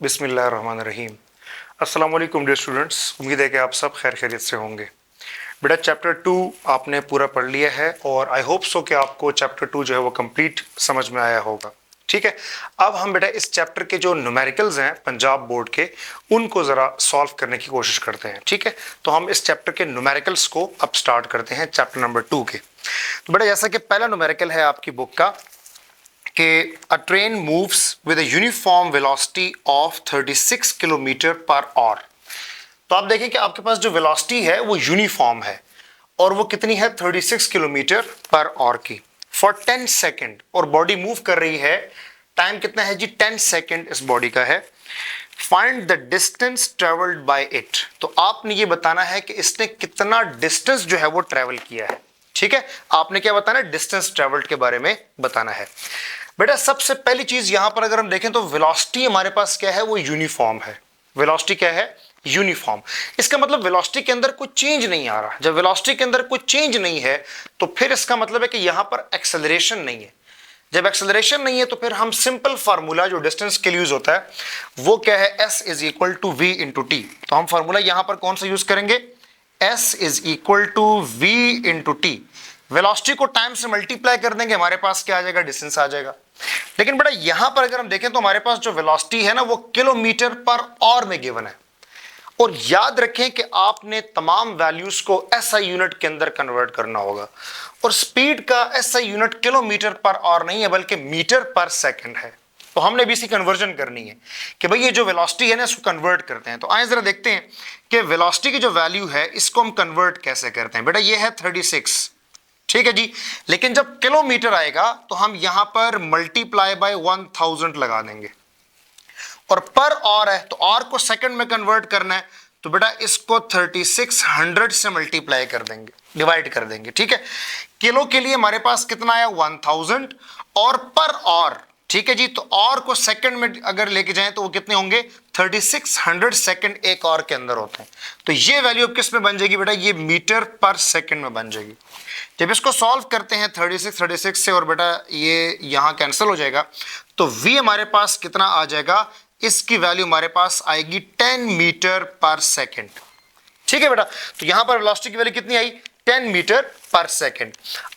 बिस्मिल्लाहिर्रहमानिर्रहीम। अस्सलाम वालेकुम डियर स्टूडेंट्स, उम्मीद है कि आप सब खैर खैरियत से होंगे। बेटा चैप्टर 2 आपने पूरा पढ़ लिया है और आई होप सो कि आपको चैप्टर 2 जो है वो कंप्लीट समझ में आया होगा। ठीक है, अब हम बेटा इस चैप्टर के जो न्यूमेरिकल्स हैं पंजाब बोर्ड के, उनको ज़रा सॉल्व करने की कोशिश करते हैं। ठीक है, तो हम इस चैप्टर के न्यूमेरिकल्स को अब स्टार्ट करते हैं चैप्टर नंबर 2 के। तो बेटा जैसा कि पहला न्यूमेरिकल है आपकी बुक का कि अ train moves with a uniform velocity of 36 kilometre per our. तो आप देखें कि आपके पास जो वेलोसिटी है वो यूनिफॉर्म है और वो कितनी है 36 किलोमीटर पर आवर की फॉर 10 सेकेंड, और बॉडी मूव कर रही है। टाइम कितना है जी 10 सेकेंड इस बॉडी का है। Find the distance travelled by it. तो आपने ये बताना है कि इसने कितना डिस्टेंस जो है वो ट्रेवल किया है। ठीक है, आपने क्या बताना है, डिस्टेंस ट्रेवल्ड के बारे में बताना है। बेटा सबसे पहली चीज यहां पर अगर हम देखें तो वेलोसिटी हमारे पास क्या है, वो यूनिफॉर्म है। वेलोसिटी क्या है, यूनिफॉर्म। इसका मतलब वेलोसिटी के अंदर कोई चेंज नहीं आ रहा। जब वेलोसिटी के अंदर कोई चेंज नहीं है तो फिर इसका मतलब है कि यहां पर एक्सेलरेशन नहीं है। जब एक्सेलरेशन नहीं है तो फिर हम सिंपल फार्मूला जो डिस्टेंस के लिए यूज होता है वो क्या है, s is equal to v into t. तो हम फार्मूला यहां पर कौन सा यूज करेंगे, s is equal to v into t. Velocity को टाइम से मल्टीप्लाई कर देंगे, हमारे पास क्या आ जाएगा, डिस्टेंस आ जाएगा। लेकिन बेटा यहां पर अगर हम देखें तो हमारे पास जो वेलोसिटी है ना वो किलोमीटर पर आवर में गिवन है। और याद रखें कि आपने तमाम वैल्यूज को एसआई यूनिट के अंदर कन्वर्ट करना होगा, और स्पीड का SI unit kilometre per our नहीं है बल्कि मीटर पर सेकंड है। तो हमने भी इसी कन्वर्जन करनी है कि भाई ये जो वेलोसिटी है ना इसको कन्वर्ट करते हैं। तो आइए जरा देखते हैं कि वेलोसिटी की जो वैल्यू है इसको हम कन्वर्ट कैसे करते हैं। बेटा ये है 36, ठीक है जी। लेकिन जब किलोमीटर आएगा तो हम यहां पर मल्टीप्लाई बाय 1000 लगा देंगे, और पर आवर है तो आवर को सेकंड में कन्वर्ट करना है तो बेटा इसको 3600 से मल्टीप्लाई कर देंगे, डिवाइड कर देंगे। ठीक है, किलो के लिए हमारे पास कितना आया 1000 और पर आवर। ठीक है जी, तो आवर को सेकंड में अगर लेके जाएं तो वो कितने होंगे, 3600 सेकंड एक आवर के अंदर होते हैं। तो ये वैल्यू अब किस में बन जाएगी बेटा, ये मीटर पर सेकंड में बन जाएगी। जब इसको सॉल्व करते हैं 36 से, और बेटा ये यहां कैंसिल हो जाएगा, तो v हमारे पास कितना आ जाएगा, इसकी वैल्यू हमारे पास आएगी 10 मीटर पर सेकंड। ठीक है बेटा, तो यहां पर वेलोसिटी की वैल्यू कितनी आई, 10 मीटर पर सेकंड।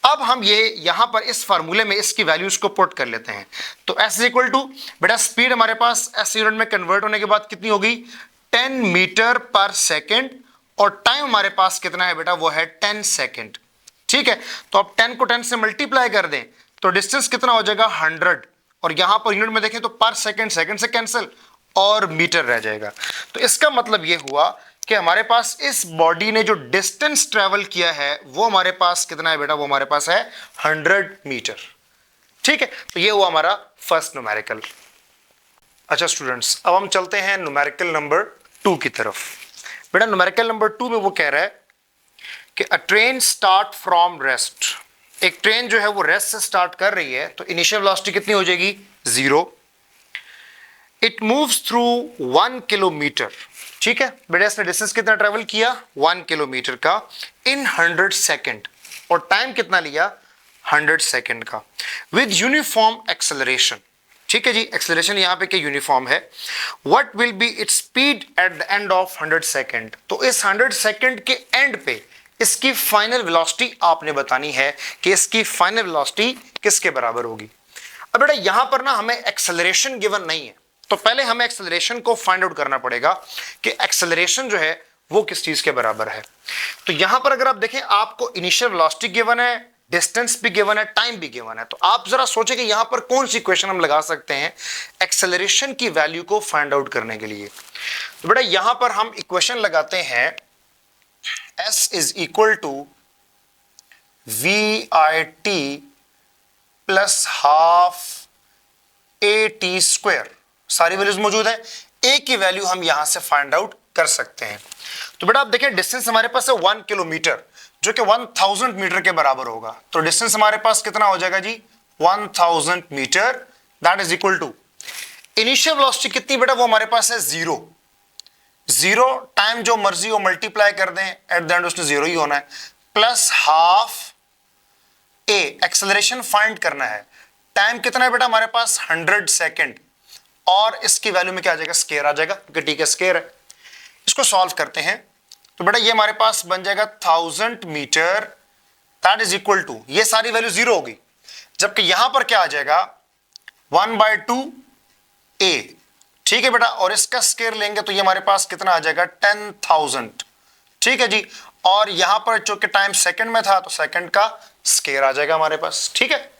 अब हम ये यहां पर इस फार्मूले में इसकी वैल्यूज को पुट कर लेते हैं। तो s इक्वल टू बेटा स्पीड हमारे पास एस यूनिट में कन्वर्ट होने के बाद कितनी होगी, 10 मीटर पर सेकंड, और टाइम हमारे पास कितना है बेटा, वो है 10 सेकंड। ठीक है, तो अब 10 को 10 से मल्टीप्लाई कर दें तो डिस्टेंस कितना हो जाएगा 100, और यहां पर यूनिट में देखें तो पर सेकंड, सेकंड से कैंसिल और मीटर रह जाएगा। तो इसका मतलब यह हुआ कि हमारे पास इस बॉडी ने जो डिस्टेंस ट्रेवल किया है वो हमारे पास कितना है बेटा, वो हमारे पास है 100 मीटर। ठीक है, तो ये हुआ हमारा फर्स्ट न्यूमेरिकल। अच्छा स्टूडेंट्स, अब हम चलते हैं न्यूमेरिकल नंबर 2 की तरफ। बेटा न्यूमेरिकल नंबर 2 में वो कह रहा है कि अ ट्रेन स्टार्ट फ्रॉम रेस्ट। एक ट्रेन जो है वो रेस्ट से स्टार्ट कर रही है तो इनिशियल वेलोसिटी कितनी हो जाएगी, 0। It moves through 1 kilometre. ठीक है बेटा, इसने डिस्टेंस कितना ट्रेवल किया, 1 किलोमीटर का इन 100 सेकेंड, और टाइम कितना लिया 100 सेकेंड का, विद यूनिफॉर्म एक्सेलरेशन। ठीक है जी, एक्सेलरेशन यहां पे क्या यूनिफॉर्म है। What will be its speed at the end of 100 second. तो इस 100 सेकेंड के एंड पे इसकी फाइनल वेलोसिटी आपने बतानी है कि इसकी फाइनल वेलोसिटी किसके बराबर होगी। अब बेटा यहां पर ना हमें एक्सेलरेशन गिवन नहीं है, तो पहले हमें एक्सेलरेशन को फाइंड आउट करना पड़ेगा कि एक्सेलरेशन जो है वो किस चीज के बराबर है। तो यहां पर अगर आप देखें आपको इनिशियल वेलोसिटी गिवन है, डिस्टेंस भी गिवन है, टाइम भी गिवन है, तो आप जरा सोचें कि यहां पर कौन सी इक्वेशन हम लगा सकते हैं एक्सेलरेशन की वैल्यू को फाइंड आउट करने के लिए। तो बेटा यहां पर हम इक्वेशन लगाते हैं s is equal to v i t plus half a t square. सारी वैल्यूज मौजूद है, ए की वैल्यू हम यहां से फाइंड आउट कर सकते हैं। तो बेटा आप देखें डिस्टेंस हमारे पास है 1 किलोमीटर जो कि 1000 मीटर के बराबर होगा। तो डिस्टेंस हमारे पास कितना हो जाएगा जी, 1000 metre. That is equal to initial velocity कितनी बेटा, वो हमारे पास है 0। 0 टाइम जो मर्जी हो मल्टीप्लाई कर दें, एट द एंड उसने 0 ही होना है, प्लस हाफ ए। एक्सेलरेशन फाइंड करना है, टाइम कितना है बेटा हमारे पास 100 सेकेंड, और इसकी वैल्यू में क्या आ जाएगा, स्केयर आ जाएगा, क्योंकि टी का स्केयर है। इसको सॉल्व करते हैं तो बेटा ये हमारे पास बन जाएगा 1000 metre, that is equal to, ये सारी वैल्यू जीरो होगी, जबकि यहां पर क्या आ जाएगा 1/2 ए, ठीक है बेटा, और इसका स्केयर लेंगे तो ये हमारे पास कितना आ जाएगा 10,000, ठीक है जी, और यहां पर चूंकि टाइम सेकंड में था तो सेकंड का स्केयर आ जाएगा हमारे पास, ठीक है।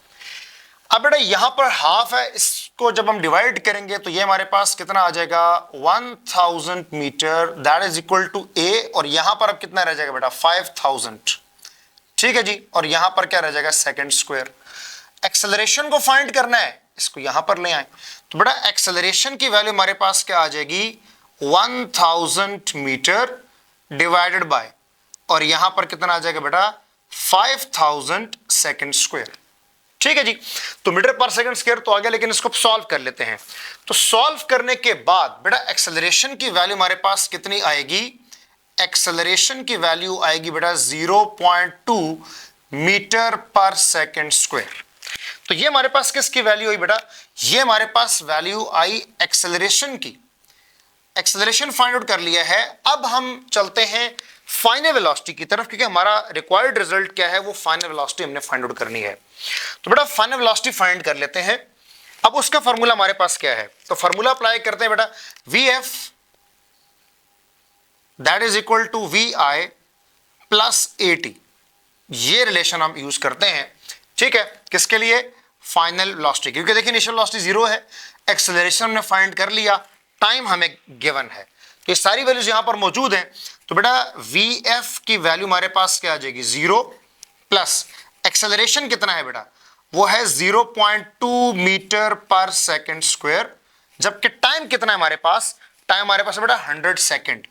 अब बेटा यहां पर हाफ है, इसको जब हम डिवाइड करेंगे तो ये हमारे पास कितना आ जाएगा 1000 metre, that is equal to a, और यहां पर अब कितना रह जाएगा बेटा 5000, ठीक है जी, और यहां पर क्या रह जाएगा सेकंड स्क्वायर। एक्सेलरेशन को फाइंड करना है, इसको यहां पर ले आए तो बेटा एक्सेलरेशन की वैल्यू हमारे पास क्या आ जाएगी 1000 मीटर डिवाइडेड बाय, और यहां पर कितना आ जाएगा बेटा 5000 सेकंड स्क्वायर, ठीक है जी। तो मीटर पर सेकंड स्क्वायर तो आ गया, लेकिन इसको सॉल्व कर लेते हैं। तो सॉल्व करने के बाद बेटा एक्सेलरेशन की वैल्यू हमारे पास कितनी आएगी, एक्सेलरेशन की वैल्यू आएगी बेटा 0.2 मीटर पर सेकंड स्क्वायर। तो ये हमारे पास किसकी वैल्यू आई बेटा, ये हमारे पास वैल्यू आई एक्सेलरेशन की। एक्सेलरेशन फाइंड आउट कर लिया है, अब हम चलते हैं फाइनल वेलोसिटी की तरफ, क्योंकि हमारा रिक्वायर्ड रिजल्ट क्या है, वो फाइनल वेलोसिटी हमने फाइंड आउट करनी है। तो बेटा फाइनल वेलोसिटी फाइंड कर लेते हैं। अब उसका फार्मूला हमारे पास क्या है, तो फार्मूला अप्लाई करते हैं बेटा, Vf that is equal to Vi plus AT, ये रिलेशन हम यूज करते हैं, ठीक है, किसके लिए, फाइनल वेलोसिटी, क्योंकि देखिए इनिशियल वेलोसिटी जीरो है, एक्सेलरेशन हमने फाइंड कर लिया, टाइम हमें गिवन है, तो ये सारी वैल्यूज यहां पर मौजूद हैं। तो बेटा Vf की वैल्यू हमारे पास क्या आ जाएगी 0 प्लस एक्सेलरेशन कितना है बेटा, वो है 0.2 मीटर पर सेकंड स्क्वायर, जबकि टाइम कितना है हमारे पास, टाइम हमारे पास है बेटा 100 सेकंड,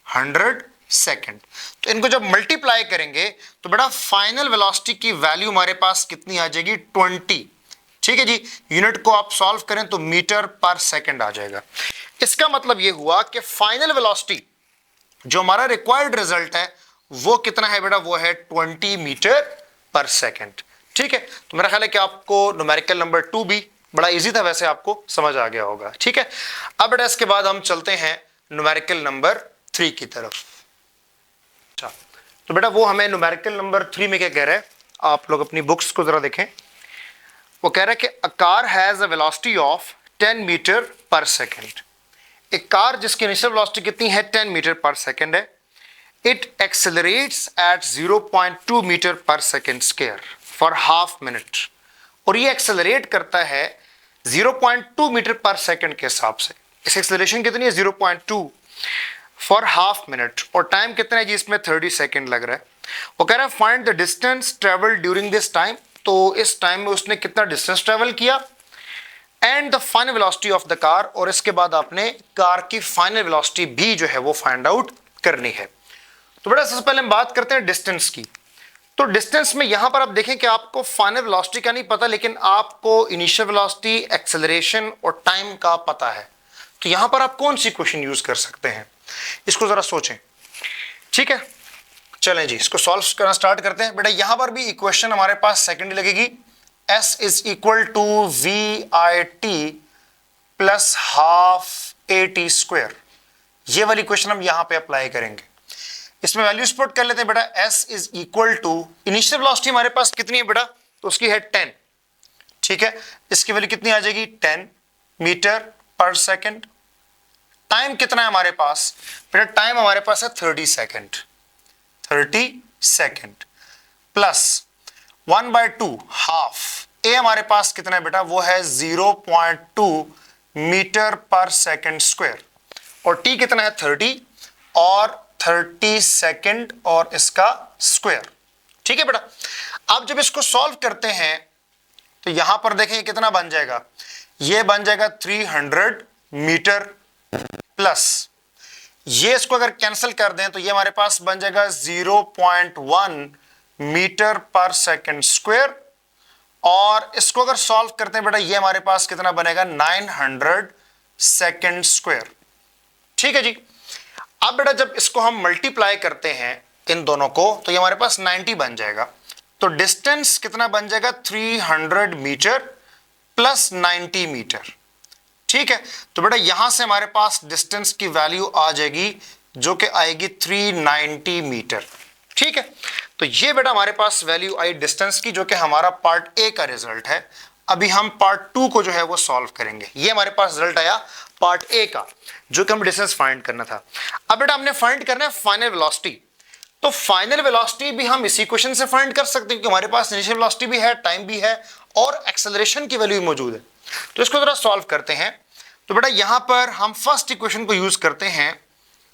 100 सेकंड। तो इनको जब मल्टीप्लाई करेंगे तो बेटा फाइनल वेलोसिटी की वैल्यू हमारे पास कितनी आ जाएगी 20, ठीक है जी। यूनिट को आप सॉल्व करें तो मीटर पर सेकंड आ जाएगा। इसका मतलब यह हुआ कि फाइनल वेलोसिटी जो हमारा रिक्वायर्ड रिजल्ट है वो कितना है बेटा, वो है 20 मीटर पर सेकंड, ठीक है। तो मेरा ख्याल है कि आपको न्यूमेरिकल नंबर 2 भी बड़ा इजी था, वैसे आपको समझ आ गया होगा, ठीक है। अब बेटा इसके बाद हम चलते हैं न्यूमेरिकल नंबर 3 की तरफ। तो बेटा वो हमें न्यूमेरिकल नंबर 3 में क्या कह रहा है, आप लोग अपनी बुक्स को जरा देखें। वो कह रहा है कि a car has a velocity of 10 metre per second, एक कार जिसकी इनिशियल वेलोसिटी कितनी है 10 मीटर पर सेकंड है, it accelerates at 0.2 metre per second square for half minute, और ये एक्सेलरेट करता है 0.2 मीटर पर सेकंड के हिसाब से। इस एक्सेलरेशन कितनी है 0.2 फॉर हाफ मिनट, और टाइम कितना है जी इसमें 30 सेकंड लग रहा है। वो कह रहा है find the distance travel during this time, तो इस टाइम में उसने कितना डिस्टेंस ट्रेवल किया, and the final velocity of the car, और इसके बाद आपने कार की फाइनल वेलोसिटी भी जो है वो फाइंड आउट करनी है। तो बेटा सबसे पहले हम बात करते हैं डिस्टेंस की। तो डिस्टेंस में यहां पर आप देखें कि आपको फाइनल वेलोसिटी का नहीं पता, लेकिन आपको इनिशियल वेलोसिटी, एक्सेलरेशन और टाइम का पता है। तो यहां पर आप कौन सी क्वेश्चन यूज कर सकते हैं, इसको जरा सोचें, ठीक है। चलें जी इसको सॉल्व करना स्टार्ट करते हैं। बेटा यहां पर भी इक्वेशन हमारे पास सेकेंड लगेगी, S is equal to VIT plus half AT square, ये वाली क्वेश्चन हम यहां पे अप्लाई करेंगे। इसमें वैल्यूज पुट कर लेते हैं बेटा, S is equal to initial velocity हमारे पास कितनी है बेटा, तो उसकी है 10, ठीक है, इसकी वैल्यू कितनी आ जाएगी 10 मीटर पर सेकंड। टाइम कितना है हमारे पास बेटा, टाइम हमारे पास है 30 सेकंड, 30 सेकंड प्लस 1/2 हाफ, ए हमारे पास कितना है बेटा, वो है 0.2 मीटर पर सेकंड स्क्वायर, और टी कितना है 30 और 30 सेकंड और इसका स्क्वायर, ठीक है बेटा। अब जब इसको सॉल्व करते हैं तो यहां पर देखें कितना बन जाएगा, ये बन जाएगा 300 मीटर प्लस ये इसको अगर कैंसिल कर दें तो ये हमारे पास बन जाएगा 0.1 मीटर पर सेकंड स्क्वायर, और इसको अगर सॉल्व करते हैं बेटा ये हमारे पास कितना बनेगा 900 सेकंड स्क्वायर, ठीक है जी। अब बेटा जब इसको हम मल्टीप्लाई करते हैं इन दोनों को तो ये हमारे पास 90 बन जाएगा। तो डिस्टेंस कितना बन जाएगा 300 मीटर प्लस 90 मीटर, ठीक है, तो बेटा यहां से हमारे पास डिस्टेंस की वैल्यू आ जाएगी जो कि आएगी 390 मीटर। ठीक है, तो ये बेटा हमारे पास वैल्यू आई डिस्टेंस की, जो कि हमारा पार्ट ए का रिजल्ट है। अभी हम पार्ट टू को जो है वो सॉल्व करेंगे। ये हमारे पास रिजल्ट आया पार्ट ए का, जो कि हमें डिस्टेंस फाइंड करना था। अब बेटा हमने फाइंड करना है फाइनल वेलोसिटी। तो फाइनल वेलोसिटी भी हम इसी क्वेश्चन से फाइंड कर सकते हैं, क्योंकि हमारे पास इनिशियल वेलोसिटी भी है, टाइम भी है और एक्सेलरेशन की वैल्यू भी मौजूद है। तो इसको जरा सॉल्व करते हैं। तो बेटा यहां पर हम फर्स्ट इक्वेशन को यूज करते हैं,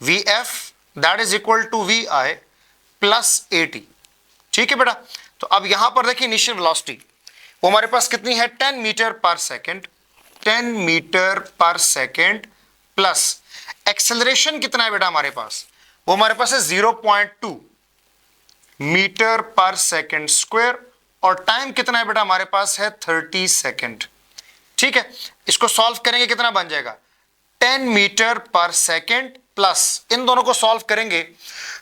v f that is equal to v i plus a t. ठीक है बेटा, तो अब यहां पर देखिए इनिशियल वेलोसिटी वो हमारे पास कितनी है, 10 metre per second, 10 metre per second plus acceleration कितना है बेटा हमारे पास, वो हमारे पास है 0.2 मीटर पर सेकेंड स्क्वायर, और टाइम कितना है बेटा हमारे पास है 30 सेकेंड। ठीक है, इसको सॉल्व करेंगे कितना बन जाएगा, 10 मीटर पर सेकेंड प्लस इन दोनों को सॉल्व करेंगे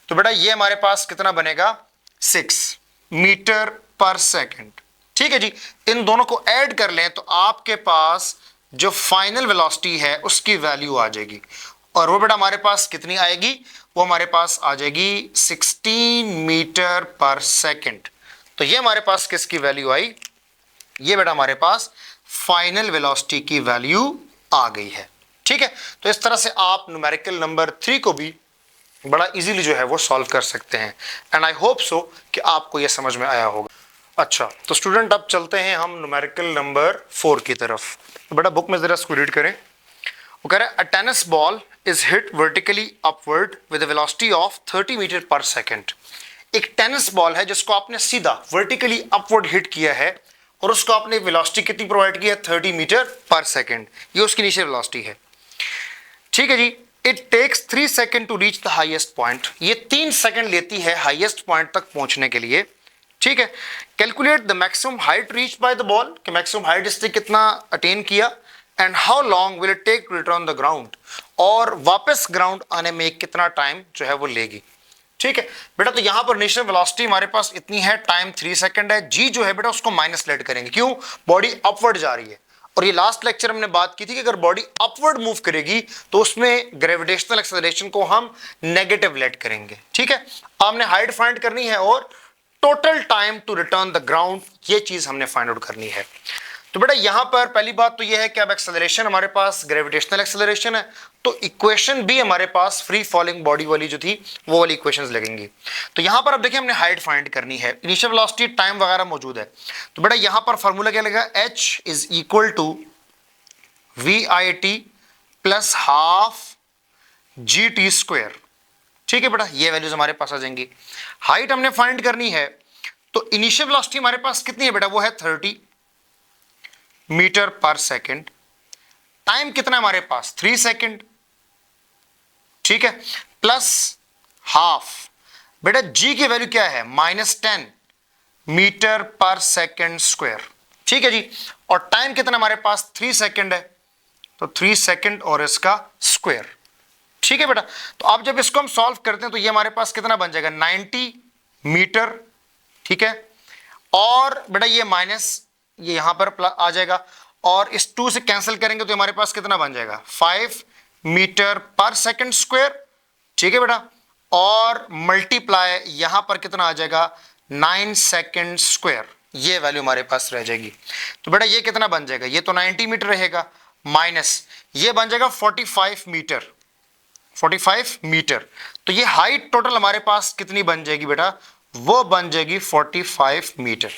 तो बेटा ये हमारे पास कितना बनेगा, 6 मीटर पर सेकेंड। ठीक है जी, इन दोनों को ऐड कर लें तो आपके पास जो फाइनल वेलोसिटी है उसकी वैल्यू आ जाएगी, और वो बेटा हमारे पास कितनी आएगी, वो हमारे पास आ जाएगी 16 मीटर पर सेकेंड। तो ये हमारे पास किसकी वैल्यू आई, ये बेटा हमारे पास फाइनल वेलोसिटी की वैल्यू आ गई है। ठीक है, तो इस तरह से आप न्यूमेरिकल नंबर 3 को भी बड़ा इजीली जो है वो सॉल्व कर सकते हैं। एंड आई होप सो कि आपको यह समझ में आया होगा। अच्छा, तो स्टूडेंट अब चलते हैं हम न्यूमेरिकल नंबर 4 की तरफ। तो बेटा बुक में जरा इसको रीड करें। वो कह रहा है, a tennis ball is hit vertically upward with a velocity of 30 meter per second. एक टेनिस बॉल है जिसको आपने सीधा वर्टिकली अपवर्ड हिट किया है, और उसको आपने वेलोसिटी कितनी प्रोवाइड की है, 30 मीटर पर सेकेंड। ये उसकी इनिशियल वेलोसिटी है। ठीक है जी, it takes 3 second to reach the highest point. ये 3 सेकेंड लेती है हाईएस्ट पॉइंट तक पहुंचने के लिए। ठीक है, calculate the maximum height reach by the ball, कि मैक्सिमम हाइट इसने कितना अटेन किया, and how long will it take to return the ground, और वापस ग्राउंड आने में कितना टाइम जो है वो लेगी। ठीक है बेटा, तो यहां पर इनिशियल वेलोसिटी हमारे पास इतनी है, टाइम 3 सेकंड है। जी जो है बेटा उसको माइनस लेट करेंगे, क्यों, बॉडी अपवर्ड जा रही है, और ये लास्ट लेक्चर हमने बात की थी कि अगर बॉडी अपवर्ड मूव करेगी तो उसमें ग्रेविटेशनल एक्सेलरेशन को हम नेगेटिव लेट करेंगे। ठीक है, हमने हाइट फाइंड करनी है और total time to return the ground, ये चीज हमने फाइंड आउट करनी है। तो बेटा यहां पर पहली बात तो यह है कि अब एक्सेलरेशन हमारे पास ग्रेविटेशनल एक्सेलरेशन है, तो इक्वेशन भी हमारे पास फ्री फॉलिंग बॉडी वाली जो थी वो वाली इक्वेशंस लगेंगी। तो यहां पर अब देखिए हमने हाइट फाइंड करनी है, इनिशियल वेलोसिटी, टाइम वगैरह मौजूद है। तो बेटा यहां पर फॉर्मूला क्या लगेगा, h is equal to v i t plus half g t square. ठीक है बेटा, ये वैल्यूज हमारे पास आ जाएंगी। हाइट हमने फाइंड करनी है, तो इनिशियल वेलोसिटी हमारे पास कितनी है बेटा, वो है 30 मीटर पर सेकेंड। टाइम कितना है हमारे पास, 3 सेकेंड। ठीक है, प्लस हाफ, बेटा जी की वैल्यू क्या है, -10 मीटर पर सेकेंड स्क्वायर। ठीक है जी, और टाइम कितना हमारे पास 3 सेकेंड है, तो 3 सेकेंड और इसका स्क्वायर। ठीक है बेटा, तो अब जब इसको हम सॉल्व करते हैं तो ये हमारे पास कितना बन जाएगा, 90 मीटर। ठीक है, और बेटा ये माइनस ये यहां पर आ जाएगा, और इस 2 से कैंसिल करेंगे तो हमारे पास कितना बन जाएगा, 5 मीटर पर सेकेंड स्क्वायर। ठीक है बेटा, और मल्टीप्लाई यहां पर कितना आ जाएगा, 9 सेकेंड स्क्वायर, ये वैल्यू हमारे पास रह जाएगी। तो बेटा ये कितना बन जाएगा, ये तो 90 मीटर रहेगा, माइनस ये बन जाएगा 45 मीटर, 45 मीटर। तो ये हाइट टोटल हमारे पास कितनी बन जाएगी बेटा, वो बन जाएगी 45 मीटर।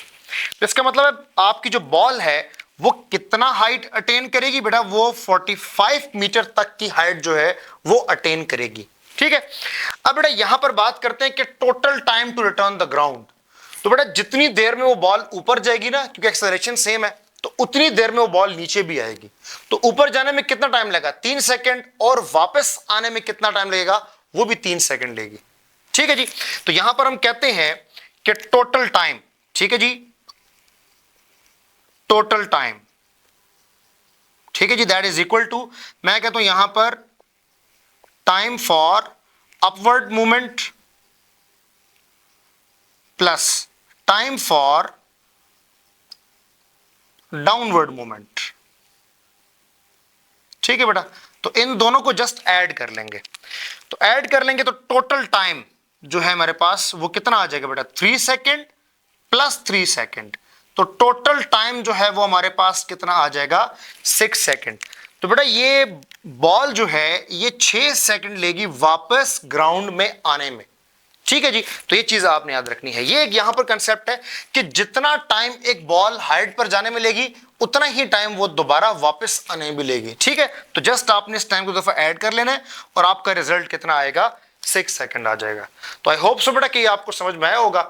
तो इसका मतलब आपकी जो बॉल है वो कितना हाइट अटेन करेगी बेटा, वो 45 मीटर तक की हाइट जो है वो अटेन करेगी। ठीक है, अब बेटा यहां पर बात करते हैं कि total time to return the ground. तो बेटा जितनी देर में वो बॉल ऊपर जाएगी ना, क्योंकि एक्सेलरेशन सेम है, तो उतनी देर में वो बॉल नीचे भी आएगी। तो ऊपर जाने में कितना टाइम लगेगा, 3 सेकेंड, और वापस आने में कितना टाइम लगेगा, वो भी 3 सेकेंड लेगी। ठीक है जी, तो यहां पर हम कहते हैं कि टोटल टाइम, ठीक है जी, टोटल टाइम, ठीक है जी, दैट इज इक्वल टू, मैं कहता हूं यहां पर time for upward movement plus time for downward movement. ठीक है बेटा, तो इन दोनों को जस्ट ऐड कर लेंगे, तो ऐड कर लेंगे तो टोटल टाइम जो है हमारे पास वो कितना आ जाएगा बेटा, 3 सेकेंड प्लस 3 सेकेंड, तो टोटल टाइम जो है वो हमारे पास कितना आ जाएगा, 6 सेकेंड। तो बेटा ये बॉल जो है ये 6 सेकेंड लेगी वापस ग्राउंड में आने में, ठीक है जी। तो ये चीज आपने याद रखनी है, ये यहां पर कंसेप्ट है कि जितना टाइम एक बॉल हाइट पर जाने में लेगी उतना ही टाइम वो दोबारा वापस आने में लेगी, ठीक है। तो जस्ट आपने इस टाइम को दफा ऐड कर लेना है और आपका रिजल्ट कितना आएगा, 6 सेकंड आ जाएगा। तो आई होप सो बेटा कि आपको समझ में आया होगा।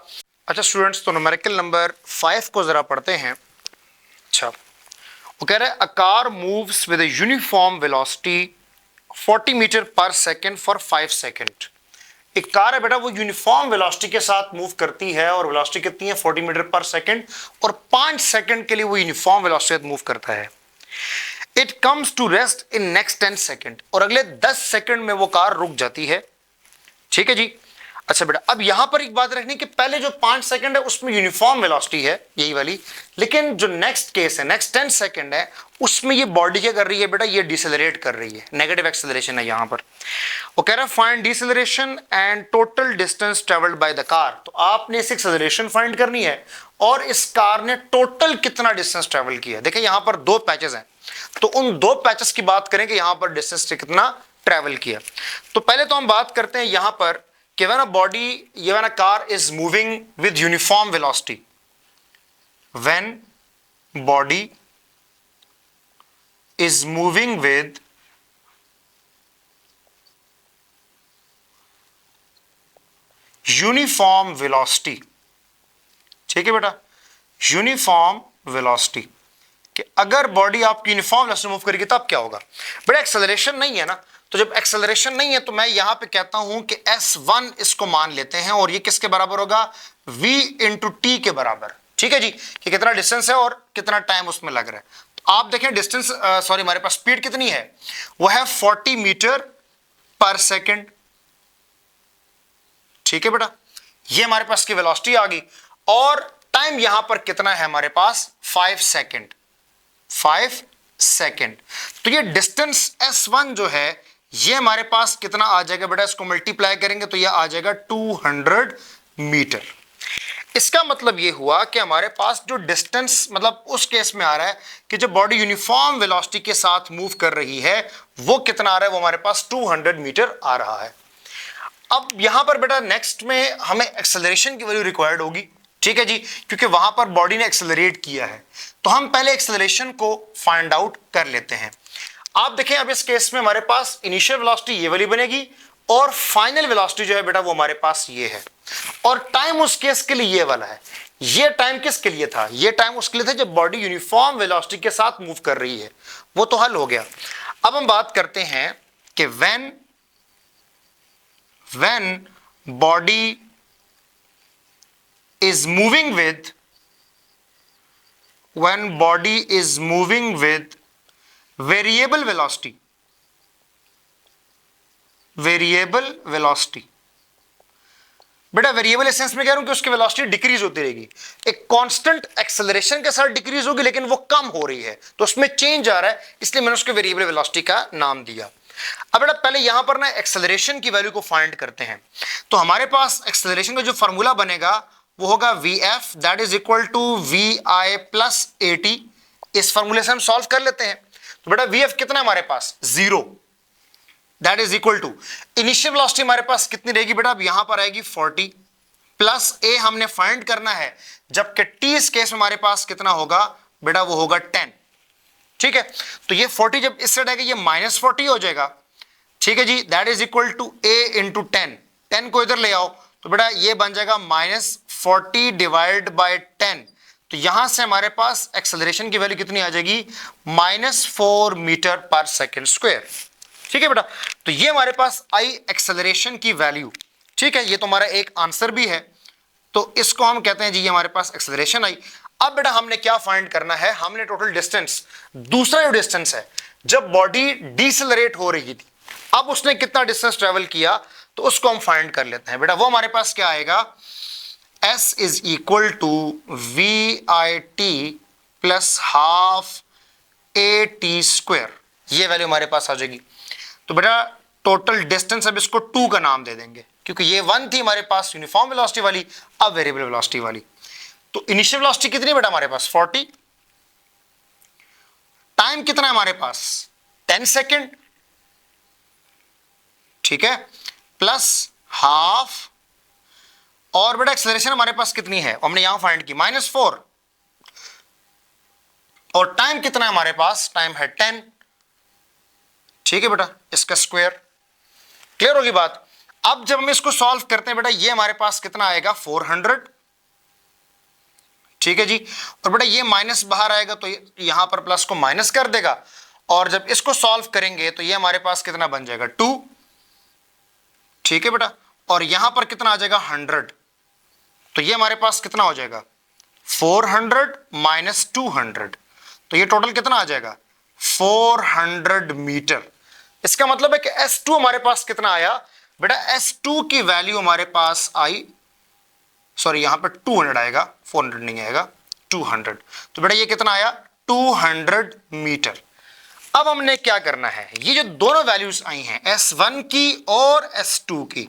अच्छा स्टूडेंट्स, तो न्यूमेरिकल नंबर 5 को जरा पढ़ते हैं। अच्छा, वो कह रहा है a car moves with a uniform velocity 40 metre per second for 5 second. एक कार है बेटा, वो यूनिफॉर्म वेलोसिटी के साथ मूव करती है और वेलोसिटी कितनी है, 40 मीटर पर सेकेंड, और 5 सेकेंड के लिए वो यूनिफॉर्म वेलोसिटी से मूव करता है। It comes to rest in next 10 second, और अगले 10 सेकेंड में वो कार रुक जाती है, ठीक है जी। अच्छा बेटा, अब यहां पर एक बात रखनी कि पहले जो 5 सेकंड है उसमें यूनिफॉर्म वेलोसिटी है यही वाली, लेकिन जो नेक्स्ट केस है, नेक्स्ट 10 सेकंड है, उसमें ये बॉडी क्या कर रही है बेटा, ये डिसेलरेट कर रही है, नेगेटिव एक्सेलरेशन है यहां पर। वो कह रहा है find deceleration and total distance travelled by the car. तो आपने इस एक्सेलरेशन फाइंड करनी है और इस कार ने टोटल कितना डिस्टेंस ट्रेवल किया। देखिए यहां पर 2 पैचेस हैं, तो उन 2 पैचेस की बात करें कि यहां पर डिस्टेंस कितना ट्रेवल किया। तो पहले तो हम बात करते हैं यहां पर कि when a body, when a car is moving with uniform velocity, when body is moving with uniform velocity, ठीक है बेटा, यूनिफॉर्म वेलोसिटी, कि अगर बॉडी आपकी यूनिफॉर्म वेलोसिटी मूव करेगी तब क्या होगा बेटा, एक्सेलरेशन नहीं है ना। तो जब एक्सेलरेशन नहीं है तो मैं यहां पे कहता हूं कि S1 इसको मान लेते हैं और ये किसके बराबर होगा, V इंटू टी के बराबर, ठीक है जी, कि कितना डिस्टेंस है और कितना टाइम उसमें लग रहा है। तो आप देखें डिस्टेंस, सॉरी हमारे पास स्पीड कितनी है, वो है 40 मीटर पर सेकेंड, ठीक है बेटा, ये हमारे पास की वेलोसिटी आ गई, और टाइम यहां पर कितना है हमारे पास, 5 सेकेंड, 5 सेकेंड। तो ये डिस्टेंस S1 जो है ये हमारे पास कितना आ जाएगा बेटा, इसको मल्टीप्लाई करेंगे तो ये आ जाएगा 200 मीटर। इसका मतलब ये हुआ कि हमारे पास जो डिस्टेंस, मतलब उस केस में आ रहा है कि जब बॉडी यूनिफॉर्म वेलोसिटी के साथ मूव कर रही है वो कितना आ रहा है, वो हमारे पास 200 मीटर आ रहा है। अब यहां पर बेटा नेक्स्ट में हमें एक्सेलरेशन की वैल्यू रिक्वायर्ड होगी, ठीक है जी, क्योंकि वहां पर बॉडी ने एक्सेलरेट किया है। तो हम पहले एक्सेलरेशन को फाइंड आउट कर लेते हैं। आप देखें अब इस केस में हमारे पास इनिशियल वेलोसिटी ये वाली बनेगी और फाइनल वेलोसिटी जो है बेटा वो हमारे पास ये है, और टाइम उस केस के लिए ये वाला है। ये टाइम किसके लिए था, ये टाइम उसके लिए था जब बॉडी यूनिफॉर्म वेलोसिटी के साथ मूव कर रही है, वो तो हल हो गया। अब हम बात करते हैं कि when body is moving with variable velocity, बेटा वेरिएबल एसेंस में कह रहा हूं कि उसकी वेलोसिटी डिक्रीज होती रहेगी, एक कांस्टेंट एक्सेलरेशन के साथ डिक्रीज होगी लेकिन वो कम हो रही है, तो उसमें चेंज आ रहा है, इसलिए मैंने उसको वेरिएबल वेलोसिटी का नाम दिया। अब बेटा पहले यहां पर ना एक्सेलरेशन की वैल्यू को फाइंड करते हैं। तो हमारे पास एक्सेलरेशन का जो फॉर्मूला बनेगा वो होगा Vf that is equal to Vi plus AT। इस फॉर्मूले से हम सॉल्व कर लेते हैं। तो बेटा Vf कितना है हमारे पास, 0, that is equal to initial velocity हमारे पास कितनी रहेगी बेटा, अब यहां पर आएगी 40 प्लस A हमने फाइंड करना है, जबकि T इस केस में हमारे पास कितना होगा बेटा, वो होगा 10, ठीक है। तो ये 40 जब इस साइड आएगा ये -40 हो जाएगा, ठीक है जी, that is equal to A into 10 को इधर ले आओ तो बेटा ये बन जाएगा -40 डिवाइड बाय 10। तो यहां से हमारे पास एक्सेलरेशन की वैल्यू कितनी आ जाएगी, -4 मीटर पर सेकेंड स्क्वायर, ठीक है बेटा। तो ये हमारे पास आई एक्सेलरेशन की वैल्यू, ठीक है, ये तो हमारा एक आंसर भी है, तो इसको हम कहते हैं जी ये हमारे पास एक्सेलरेशन आई। अब बेटा हमने क्या फाइंड करना है, हमने टोटल डिस्टेंस, दूसरा जो डिस्टेंस है जब बॉडी डिसेलरेट हो रही थी, अब उसने कितना डिस्टेंस ट्रेवल किया, तो उसको हम फाइंड कर लेते हैं बेटा। वो हमारे पास क्या आएगा, S is equal to VIT plus half AT square, ये वैल्यू हमारे पास आ जाएगी। तो बेटा टोटल डिस्टेंस, अब इसको 2 का नाम दे देंगे क्योंकि ये 1 थी हमारे पास यूनिफॉर्म वेलोसिटी वाली, अब वेरिएबल वेलोसिटी वाली। तो इनिशियल वेलोसिटी कितनी बेटा हमारे पास 40, टाइम कितना है हमारे पास 10 सेकेंड, ठीक है, प्लस हाफ, और बेटा एक्सेलरेशन हमारे पास कितनी है हमने यहां फाइंड की -4, और टाइम कितना है हमारे पास, टाइम है 10, ठीक है बेटा, इसका स्क्वायर। क्लियर होगी बात। अब जब हम इसको सॉल्व करते हैं बेटा ये हमारे पास कितना आएगा 400, ठीक है जी, और बेटा ये माइनस बाहर आएगा तो यहां पर प्लस को माइनस कर देगा, और जब इसको सॉल्व करेंगे तो ये हमारे पास कितना बन जाएगा 2, ठीक है बेटा, और यहां पर कितना आ जाएगा 100, तो ये हमारे पास कितना हो जाएगा 400 माइनस 200, तो ये टोटल कितना आ जाएगा 400 मीटर। इसका मतलब है कि S2 हमारे पास कितना आया बेटा, S2 की वैल्यू हमारे पास आई, सॉरी यहां पर 200 आएगा, 400 नहीं आएगा, 200, तो बेटा ये कितना आया 200 मीटर। अब हमने क्या करना है, ये जो दोनों वैल्यूज आई हैं S1 की और S2 की,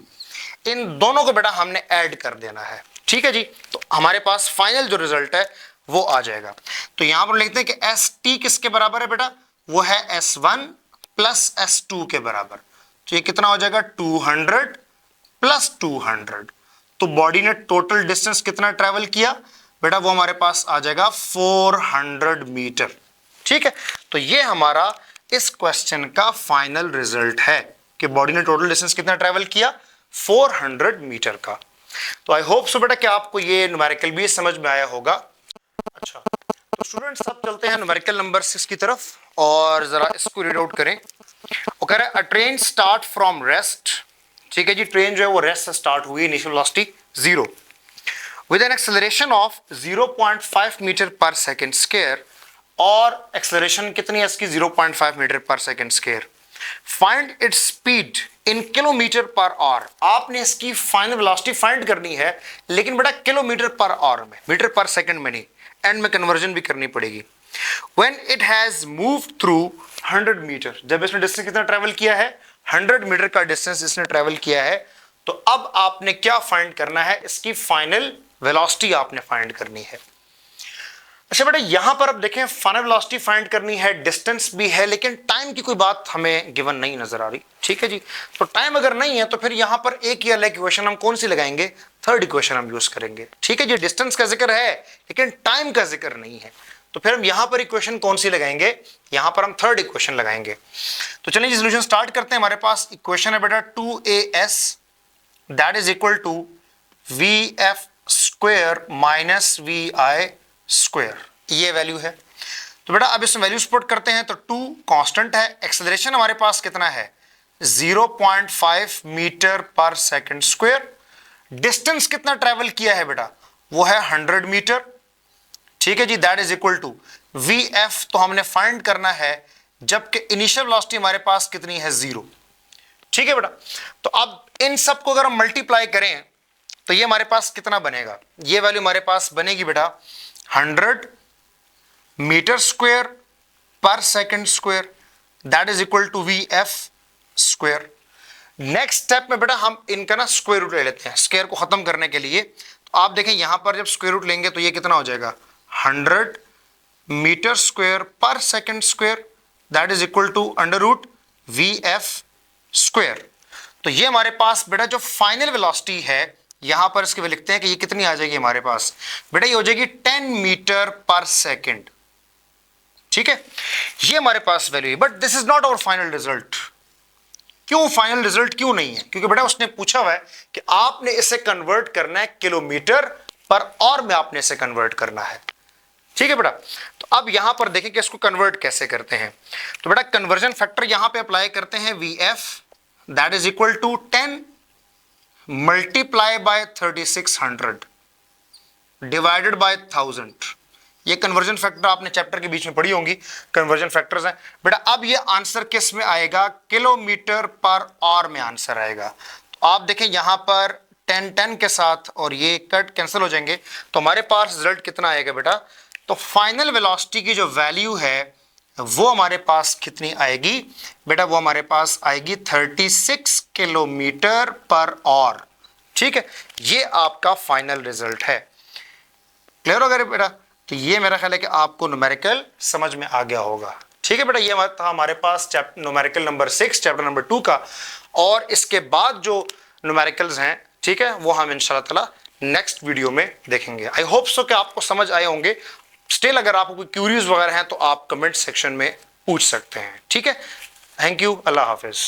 इन दोनों को बेटा हमने ऐड कर देना है, ठीक है जी। तो हमारे पास फाइनल जो रिजल्ट है वो आ जाएगा। तो यहां पर लिखते हैं कि ST किसके बराबर है बेटा, वो है S1 प्लस S2 के बराबर, तो ये कितना हो जाएगा 200 प्लस 200, तो बॉडी ने टोटल डिस्टेंस कितना ट्रेवल किया बेटा, वो हमारे पास आ जाएगा 400 मीटर, ठीक है। तो ये हमारा इस क्वेश्चन का फाइनल रिजल्ट है कि बॉडी ने टोटल डिस्टेंस कितना ट्रेवल किया 400 मीटर का। तो आई होप सो बेटा कि आपको ये न्यूमेरिकल भी समझ में आया होगा। अच्छा, तो स्टूडेंट्स अब चलते हैं न्यूमेरिकल नंबर 6 की तरफ और जरा इसको रीड आउट करें। वो कह रहा है अ ट्रेन स्टार्ट फ्रॉम रेस्ट, ठीक है जी, ट्रेन जो है वो रेस्ट से स्टार्ट हुई, initial velocity 0 with an acceleration of 0.5 metre per second square, और एक्सेलरेशन कितनी है इसकी 0.5 metre per second square. Find its speed in kilometre per hour, आपने इसकी फाइनल वेलोसिटी फाइंड करनी है, लेकिन बेटा किलोमीटर पर आवर में, मीटर पर सेकंड में नहीं, एंड में कन्वर्जन भी करनी पड़ेगी। When it has moved through 100 metre, जब इसने डिस्टेंस कितना ट्रेवल किया है 100 मीटर का डिस्टेंस इसने ट्रेवल किया है, तो अब आपने क्या फाइंड करना है, इसकी फाइनल वेलोसिटी आपने फाइंड करनी है। अच्छा बेटा यहां पर अब देखें फाइनल वेलोसिटी फाइंड करनी है, डिस्टेंस भी है, लेकिन टाइम की कोई बात हमें गिवन नहीं नजर आ रही, ठीक है जी। तो टाइम अगर नहीं है तो फिर यहां पर एक ही अलग इक्वेशन हम कौन सी लगाएंगे, थर्ड इक्वेशन हम यूज करेंगे, ठीक है जी। डिस्टेंस का जिक्र है लेकिन टाइम का जिक्र नहीं है, तो फिर हम यहां पर इक्वेशन कौन सी लगाएंगे, यहां पर हम थर्ड इक्वेशन लगाएंगे। तो चलिए सोल्यूशन स्टार्ट करते हैं। हमारे पास इक्वेशन है बेटा 2as that is equal to vf square minus vi square, ये वैल्यू है। तो बेटा अब इसमें वैल्यू पुट करते हैं, तो 2 कांस्टेंट है, एक्सेलरेशन हमारे पास कितना है 0.5 metre per second square, distance कितना ट्रेवल किया है बेटा, वो है 100 मीटर, ठीक है जी, that is equal to vf, तो हमने फाइंड करना है जबकि इनिशियल वेलोसिटी हमारे पास कितनी है 0, ठीक है बेटा। तो अब इन सब को अगर हम मल्टीप्लाई करें तो ये हमारे पास कितना बनेगा, ये वैल्यू हमारे पास बनेगी बेटा 100 metre square per second square, that is equal to vf square. Next step में बेटा हम इनका ना स्क्वायर रूट ले लेते हैं स्क्वायर को खत्म करने के लिए। तो आप देखें यहां पर जब स्क्वायर रूट लेंगे तो ये कितना हो जाएगा 100 metre square per second square, that is equal to under root vf square. तो ये हमारे पास बेटा जो फाइनल वेलोसिटी है यहां पर इसके लिखते हैं कि ये कितनी आ जाएगी हमारे पास बेटा, ये हो जाएगी 10 मीटर पर सेकंड, ठीक है। ये हमारे पास वैल्यू है, but this is not our final result. क्यों फाइनल रिजल्ट क्यों नहीं है, क्योंकि बेटा उसने पूछा हुआ है कि आपने इसे कन्वर्ट करना है किलोमीटर पर और में आपने इसे कन्वर्ट करना है, ठीक है बेटा। तो अब यहां पर देखें कि इसको कन्वर्ट कैसे करते हैं। तो बेटा कन्वर्जन फैक्टर यहां पे अप्लाई करते हैं vf that is equal to 10 multiply by 3600 divided by 1000। ये कन्वर्जन फैक्टर आपने चैप्टर के बीच में पढ़ी होंगी, कन्वर्जन फैक्टर्स हैं बेटा। अब ये आंसर किस में आएगा, किलोमीटर पर आवर में आंसर आएगा। तो आप देखें यहां पर 10 के साथ और ये कट कैंसिल हो जाएंगे, तो हमारे पास रिजल्ट कितना आएगा बेटा, तो फाइनल वेलोसिटी की जो वैल्यू है वो हमारे पास कितनी आएगी बेटा, वो हमारे पास आएगी 36 किलोमीटर पर आवर। ठीक है, ये आपका फाइनल रिजल्ट है। क्लियर हो गया बेटा? तो ये मेरा ख्याल है कि आपको न्यूमेरिकल समझ में आ गया होगा। ठीक है बेटा, ये था हमारे पास न्यूमेरिकल नंबर 6 चैप्टर नंबर 2 का। और इसके बाद जो न्यूमेरिकल्स हैं, ठीक है, वो हम इंशाल्लाह ताला नेक्स्ट वीडियो में देखेंगे। आई होप सो कि आपको समझ आए होंगे। स्टिल अगर आपको कोई क्यूरीज वगैरह हैं तो आप कमेंट सेक्शन में पूछ सकते हैं। ठीक है, थैंक यू, अल्लाह हाफिज।